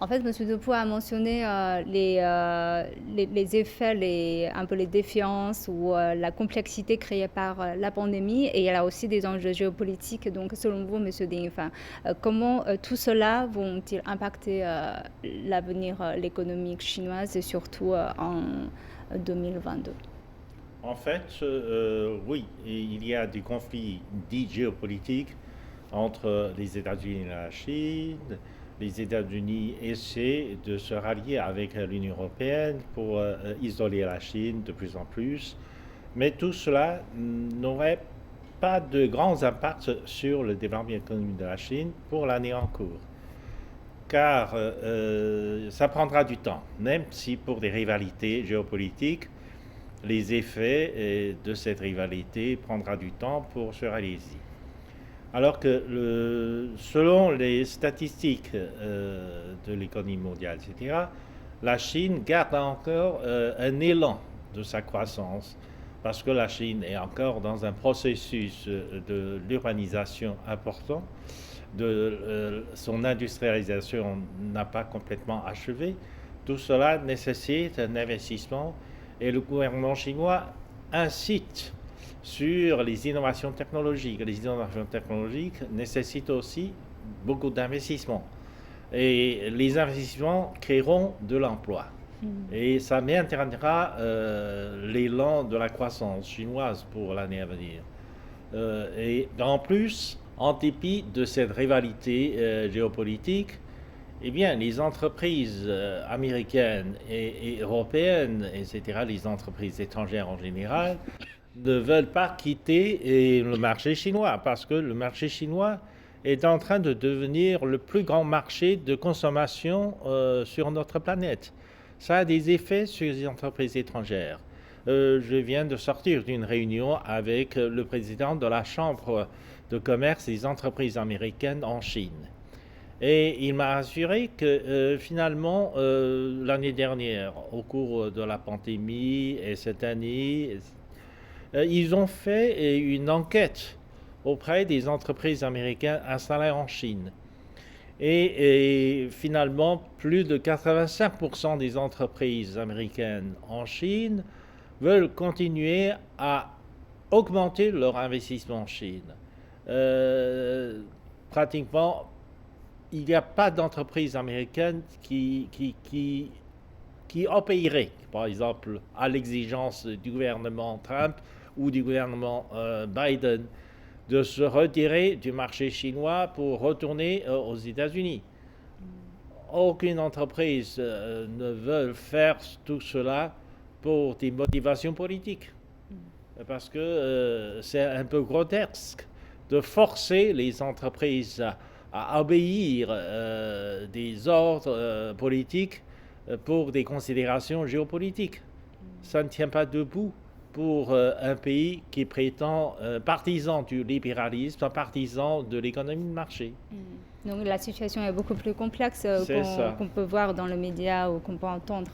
En fait, M. Dupont a mentionné les effets, un peu les défiances ou la complexité créée par la pandémie, et il y a aussi des enjeux géopolitiques. Donc, selon vous, M. Ding, comment tout cela vont-ils impacter l'avenir, l'économie chinoise et surtout en 2022? En fait, oui, il y a des conflits dits géopolitiques entre les États-Unis et la Chine. Les États-Unis essaient de se rallier avec l'Union européenne pour isoler la Chine de plus en plus. Mais tout cela n'aurait pas de grands impacts sur le développement économique de la Chine pour l'année en cours. Car ça prendra du temps, même si pour des rivalités géopolitiques, les effets de cette rivalité prendra du temps pour se réaliser. Alors que selon les statistiques de l'économie mondiale, etc., la Chine garde encore un élan de sa croissance parce que la Chine est encore dans un processus de l'urbanisation important, son industrialisation n'a pas complètement achevé. Tout cela nécessite un investissement et le gouvernement chinois incite sur les innovations technologiques. Les innovations technologiques nécessitent aussi beaucoup d'investissements. Et les investissements créeront de l'emploi. Et ça maintiendra l'élan de la croissance chinoise pour l'année à venir. Et en plus, en dépit de cette rivalité géopolitique, eh bien, les entreprises américaines et européennes, etc., les entreprises étrangères en général, ne veulent pas quitter le marché chinois parce que le marché chinois est en train de devenir le plus grand marché de consommation sur notre planète. Ça a des effets sur les entreprises étrangères. Je viens de sortir d'une réunion avec le président de la Chambre de commerce des entreprises américaines en Chine. Et il m'a assuré que finalement, l'année dernière, au cours de la pandémie et cette année, ils ont fait une enquête auprès des entreprises américaines installées en Chine. Et finalement, plus de 85% des entreprises américaines en Chine veulent continuer à augmenter leur investissement en Chine. Pratiquement, il n'y a pas d'entreprise américaine qui obéirait, par exemple, à l'exigence du gouvernement Trump ou du gouvernement Biden de se retirer du marché chinois pour retourner aux États-Unis. Aucune entreprise ne veut faire tout cela pour des motivations politiques. Parce que c'est un peu grotesque de forcer les entreprises à obéir des ordres politiques pour des considérations géopolitiques. Ça ne tient pas debout pour un pays qui prétend partisan du libéralisme, un partisan de l'économie de marché. Donc la situation est beaucoup plus complexe C'est ça. qu'on peut voir dans le média ou qu'on peut entendre